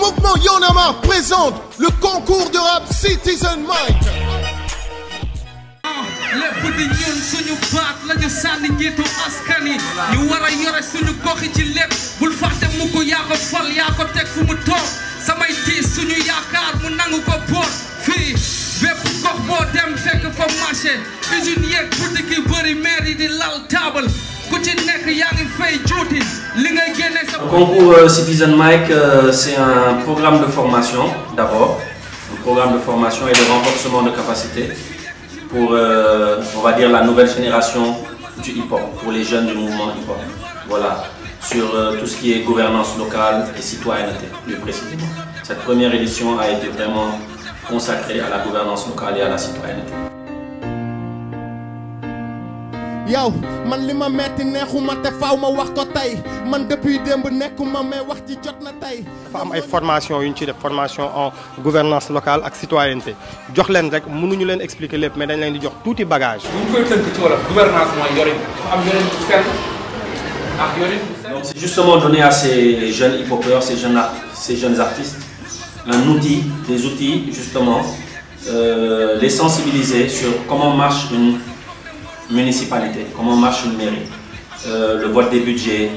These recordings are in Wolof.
mouvement Y'en a marre présente le concours de rap Citizen Mike. lépp di ñun suñu baat lañu sànni njiitu askan yi ñu war a yore suñu gox yi ci lépp bul fàtte mu ko yaa ko fal yaa ko teg fu mu toog samay tiis suñu yaakaar mu nangu ko boot fii bépp gox boo dem fekk fa marché usine yeeg boutique yi bëri maire yi di lal taabal ku ci nekk yaa ngi fay juuti li ngay génne sa. Le concours Citizen Mike, c'est un programme de formation d'abord, un programme de formation et de renforcement de capacité pour, on va dire, la nouvelle génération du hip-hop, pour les jeunes du mouvement hip-hop. Voilà, sur tout ce qui est gouvernance locale et citoyenneté, plus précisément. Cette première édition a été vraiment consacrée à la gouvernance locale et à la citoyenneté. yow man li ma metti neexuma te faaw ma wax ko tey man depuis démb nekkuma mais wax ci jot na tey. dafa am ay formation yu ñu ci def formation en gouvernance locale ak citoyenneté jox leen rek mënuñu leen expliquer lépp mais dañ leen di jox tuuti bagage. bu ñu koy tënk ci wolof gouvernance mooy yorin dafa am yorin bu sell ak yorin bu sell. Donc c'est justement donner à ces jeunes hip-hopeurs, ces jeunes artistes, un outil, des outils justement, les sensibiliser sur comment marche une municipalité, comment marche une mairie, le vote des budgets,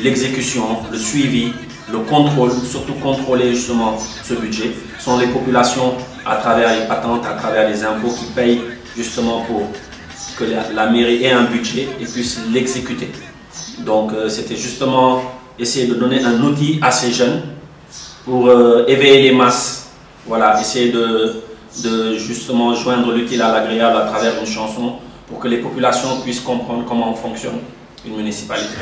l'exécution, le suivi, le contrôle, surtout contrôler justement ce budget, sont les populations à travers les patentes, à travers les impôts qui payent justement pour que la mairie ait un budget et puisse l'exécuter. Donc c'était justement essayer de donner un outil à ces jeunes pour éveiller les masses, voilà, essayer de justement joindre l'utile à l'agréable à travers une chanson pour que les populations puissent comprendre comment fonctionne une municipalité.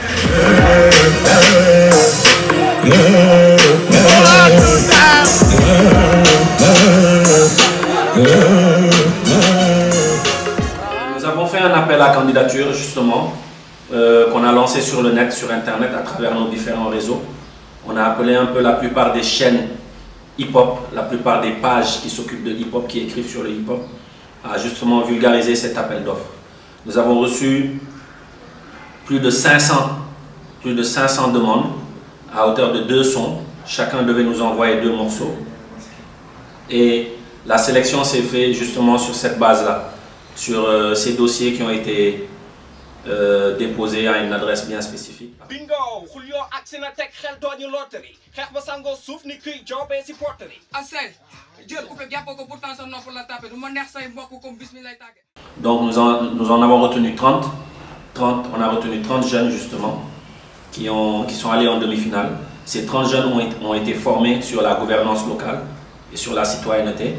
Nous avons fait un appel à candidature justement qu'on a lancé sur le net, sur internet, à travers nos différents réseaux. On a appelé un peu la plupart des chaînes hip-hop, la plupart des pages qui s'occupent de hip-hop, qui écrivent sur le hip-hop, à justement vulgariser cet appel d'offres. Nous avons reçu plus de 500 demandes à hauteur de 2 sons. Chacun devait nous envoyer 2 morceaux. Et la sélection s'est faite justement sur cette base-là, sur ces dossiers qui ont été déposés à une adresse bien spécifique. Bingo, Julio agsi na teg xel dooñu loterie xeex ba sangoo suuf ni kuy joobee si porterie. Asel jël coupé jàppoo ko pourtant sa nopp la tapé du ma neex say mbokk comme bismillah tàgge. Donc nous en avons retenu 30. On a retenu 30 jeunes justement qui sont allés en demi-finale. Ces 30 jeunes ont été formés sur la gouvernance locale et sur la citoyenneté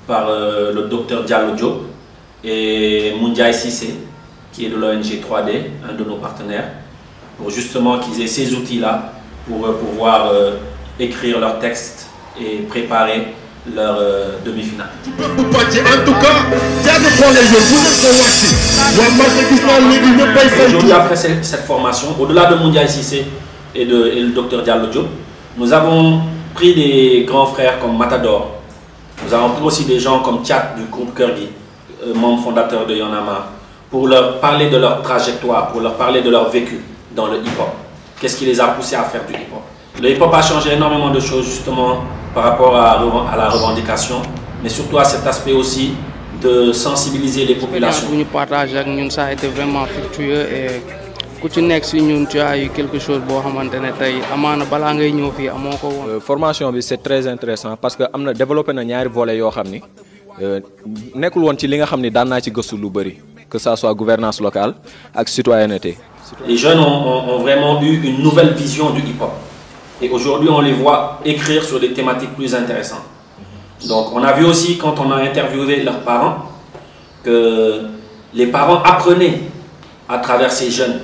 par le docteur Diallo Diop et Moundiaye Sissé, qui est de l'ONG 3D, un de nos partenaires, pour justement qu'ils aient ces outils-là pour pouvoir écrire leurs textes et préparer leur demi-finale. Aujourd'hui, après cette formation, au-delà de Moundiaye Sissé et le docteur Diallo Diop, nous avons pris des grands frères comme Matador. Nous avons pris aussi des gens comme Tchad du groupe Kurgi, membre fondateur de Y'en a marre, pour leur parler de leur trajectoire, pour leur parler de leur vécu dans le hip-hop. Qu'est-ce qui les a poussés à faire du hip-hop? Le hip-hop a changé énormément de choses justement par rapport à la revendication, mais surtout à cet aspect aussi de sensibiliser les populations. Nous partageons avec nous, ça a été vraiment fructueux et ku ci nekk si ñun tu as eu quelque chose boo xamante ne tey amaana balaa ngay ñëw fii amoo ko woon. Formation bi c'est très intéressant parce que am na développé na ñaari volets yoo xam ni nekkul woon ci li nga xam ni daan naa ci gëstu lu bëri. Que ça soit gouvernance locale et citoyenneté. Les jeunes ont vraiment eu une nouvelle vision du hip-hop. Et aujourd'hui, on les voit écrire sur des thématiques plus intéressantes. Donc, on a vu aussi, quand on a interviewé leurs parents, que les parents apprenaient à travers ces jeunes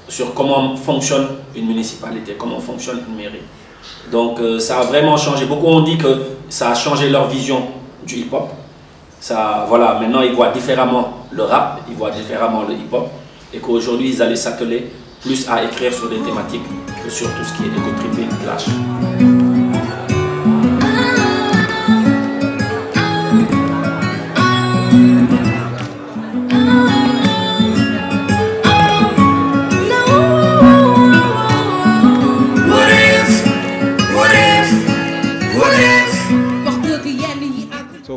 sur comment fonctionne une municipalité, comment fonctionne une mairie. Donc, ça a vraiment changé. Beaucoup ont dit que ça a changé leur vision du hip-hop. Ça, voilà, maintenant ils voient différemment le rap, ils voient différemment le hip-hop et qu'aujourd'hui ils allaient s'atteler plus à écrire sur des thématiques que sur tout ce qui est éco-tripping, clash.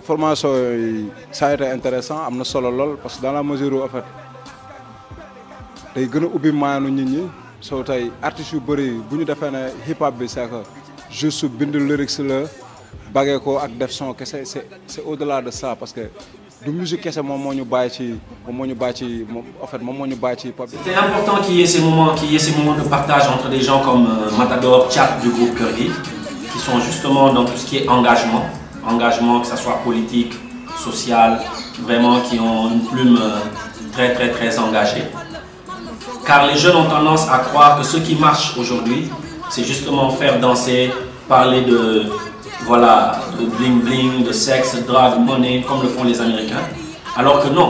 formation ça a été intéressant am na solo lool parce que dans la mesure où en fait day gën a ubbi maanu nit ñi soo tey artistes yu bëri bu ñu defee ne hip hop bi c'est que juste bind lyrics la bagee ko ak def son kese c'est au-delà de ça parce que du musique kese moom moo ñu bàyyi ci en fait moom moo ñu bàyyi ci pop. C'était important qu'il y ait ces moments de partage entre des gens comme Matador, Tchap du groupe Keur Gui, qui sont justement dans tout ce qui est engagement, que ça soit politique, social, vraiment qui ont une plume très très très engagée. Car les jeunes ont tendance à croire que ce qui marche aujourd'hui, c'est justement faire danser, parler de bling bling, de sexe, de drogue, money, comme le font les Américains. Alors que non.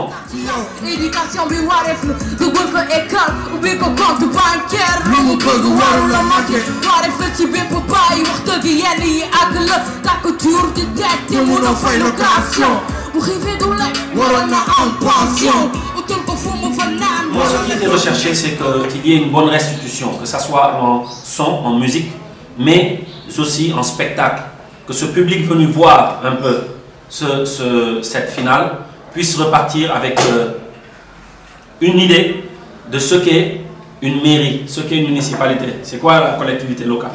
Éducation bi wareef la dugal ko école ubbi ko compte bancaire lu mu bëgg waru la manqué wareef la ci bépp baay wax dëgg yenn yi àgg la takk jur di teg te mënoo fay location bu xiifee du lekk waroon na am pension utal ko fu mu fa naan. Ce qui était recherché, c'est qu'il y ait une bonne restitution, que ça soit en son, en musique, mais aussi en spectacle. Que ce public venu voir un peu cette finale puisse repartir avec une idée de ce qu'est une mairie, ce qu'est une municipalité. C'est quoi la collectivité locale?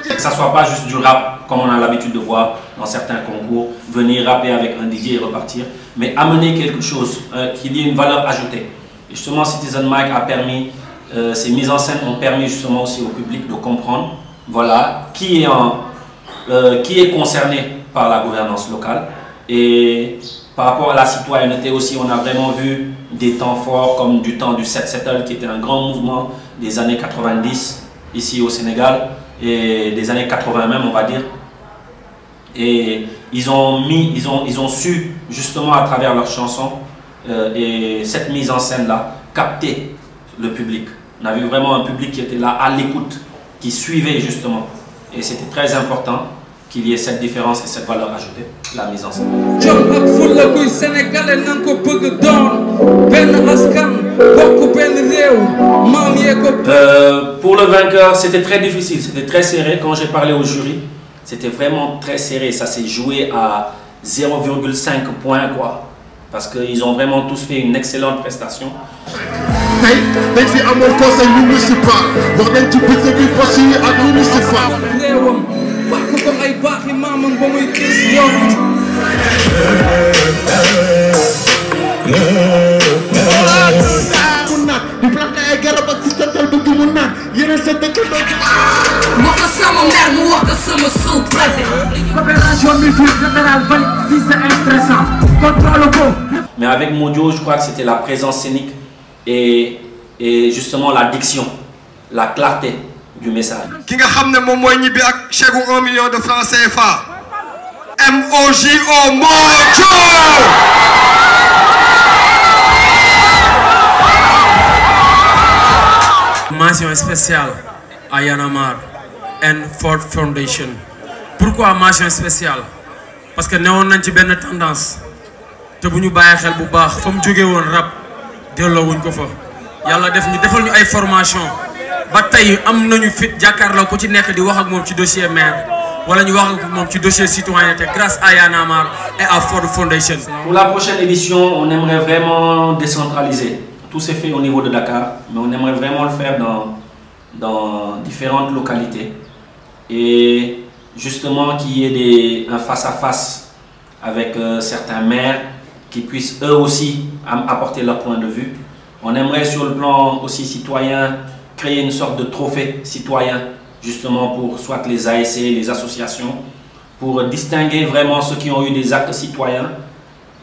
Que ça soit pas juste du rap comme on a l'habitude de voir dans certains concours, venir rapper avec un DJ et repartir, mais amener quelque chose, qu'il y ait une valeur ajoutée. Et justement, Citizen Mike a permis, ces mises en scène ont permis justement aussi au public de comprendre, qui est concerné par la gouvernance locale. Et par rapport à la citoyenneté aussi, on a vraiment vu des temps forts comme du temps du Set Settle, qui était un grand mouvement des années 90 ici au Sénégal, et des années 80 même, on va dire. Et ils ont su justement à travers leurs chansons et cette mise en scène là capter le public. On a vu vraiment un public qui était là à l'écoute, qui suivait justement, et c'était très important qu'il y ait cette différence et cette valeur ajoutée, la mise en scène. Pour le vainqueur, c'était très difficile, c'était très serré. Quand j'ai parlé au jury, c'était vraiment très serré. Ça s'est joué à 0,5 points, quoi. Parce qu'ils ont vraiment tous fait une excellente prestation. Mais avec Modio, je crois que c'était la présence scénique et justement la diction, la clarté du message. Ki nga xamné mom moy ñibi ak chèque 1 million de francs CFA. MOJO Mojo. Mention spéciale à Y'en a marre and Ford Foundation. Pourquoi mention spéciale? Parce que néwon nañ ci benn tendance te buñu bayé xel bu baax fam joggé won rap délo wuñ ko fa. Yalla def ñu defal ñu ay formation ba tay am nañu fit jakarlo ko ci nekk di wax ak mom ci dossier maire wala ñu wax ak mom ci dossier citoyenneté grâce à Y'en a marre et à Ford Foundation. Pour la prochaine édition, on aimerait vraiment décentraliser. Tout s'est fait au niveau de Dakar, mais on aimerait vraiment le faire dans différentes localités et justement qu'il y ait un face-à-face avec certains maires qui puissent eux aussi apporter leur point de vue. On aimerait sur le plan aussi citoyen créer une sorte de trophée citoyen justement pour soit les ASC, les associations, pour distinguer vraiment ceux qui ont eu des actes citoyens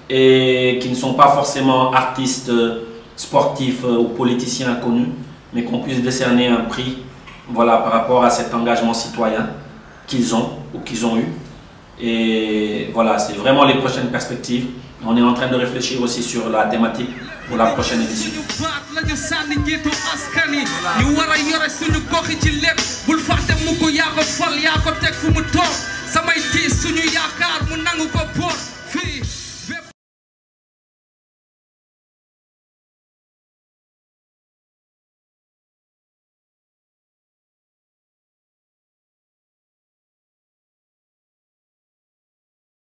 et qui ne sont pas forcément artistes, sportifs ou politiciens connus, mais qu'on puisse décerner un prix par rapport à cet engagement citoyen qu'ils ont ou qu'ils ont eu. Et voilà, c'est vraiment les prochaines perspectives. On est en train de réfléchir aussi sur la thématique pour la prochaine édition. Samay tiis suñu yaakaar mu nangu ko boot